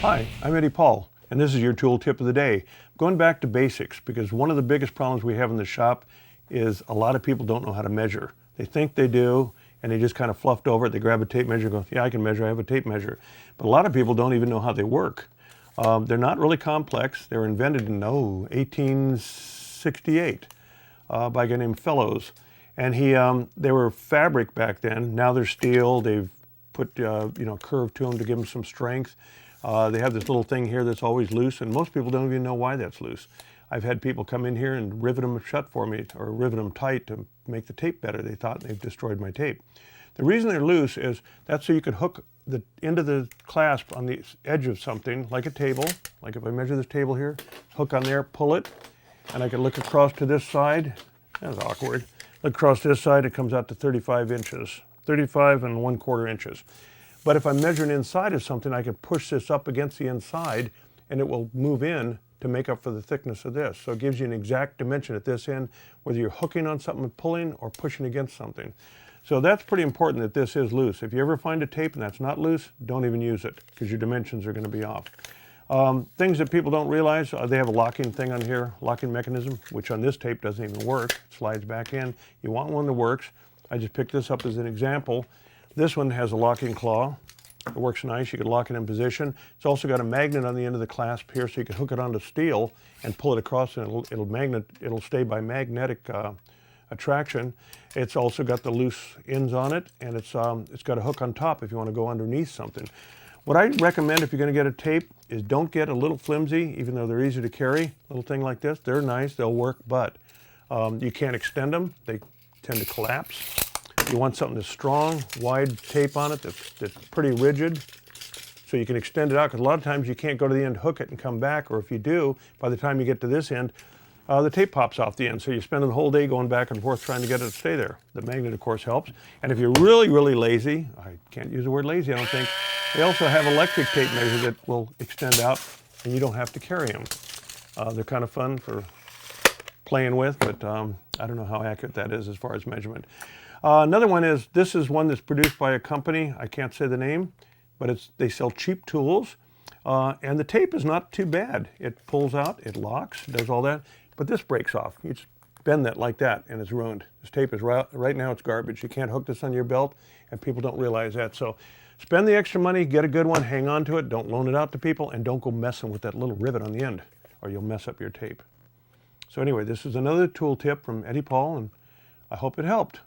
Hi, I'm Eddie Paul, and this is your tool tip of the day. Going back to basics, because one of the biggest problems we have in the shop is a lot of people don't know how to measure. They think they do, and they just kind of fluffed over it. They grab a tape measure and go, yeah, I can measure, I have a tape measure. But a lot of people don't even know how they work. They're not really complex. They were invented in, 1868 by a guy named Fellows. And they were fabric back then. Now they're steel. They've put curve to them to give them some strength. They have this little thing here that's always loose, and most people don't even know why that's loose. I've had people come in here and rivet them shut for me, or rivet them tight to make the tape better. They thought they've destroyed my tape. The reason they're loose is that's so you can hook the end of the clasp on the edge of something, like a table. Like if I measure this table here, hook on there, pull it, and I can look across to this side. That's awkward. Look across this side, it comes out to 35 inches, 35 and 1/4 inches. But if I'm measuring inside of something, I can push this up against the inside and it will move in to make up for the thickness of this. So it gives you an exact dimension at this end, whether you're hooking on something and pulling or pushing against something. So that's pretty important that this is loose. If you ever find a tape and that's not loose, don't even use it because your dimensions are going to be off. Things that people don't realize, they have a locking thing on here, locking mechanism, which on this tape doesn't even work. It slides back in. You want one that works. I just picked this up as an example. This one has a locking claw. It works nice. You can lock it in position. It's also got a magnet on the end of the clasp here, so you can hook it onto steel and pull it across, and it'll stay by magnetic attraction. It's also got the loose ends on it, and it's got a hook on top if you want to go underneath something. What I recommend if you're going to get a tape is don't get a little flimsy, even though they're easy to carry. Little thing like this, they're nice, they'll work, but you can't extend them. They tend to collapse. You want something that's strong, wide tape on it that's pretty rigid, so you can extend it out, because a lot of times you can't go to the end, hook it, and come back, or if you do, by the time you get to this end, the tape pops off the end, so you spend the whole day going back and forth trying to get it to stay there. The magnet, of course, helps. And if you're really, really lazy, I can't use the word lazy, I don't think, they also have electric tape measures that will extend out, and you don't have to carry them. They're kind of fun for playing with, but I don't know how accurate that is as far as measurement. Another one is, this is one that's produced by a company, I can't say the name, but they sell cheap tools, and the tape is not too bad. It pulls out, it locks, does all that, but this breaks off. You just bend that like that and it's ruined. This tape is right now it's garbage. You can't hook this on your belt, and people don't realize that. So spend the extra money, get a good one, hang on to it, don't loan it out to people, and don't go messing with that little rivet on the end, or you'll mess up your tape. So anyway, this is another tool tip from Eddie Paul, and I hope it helped.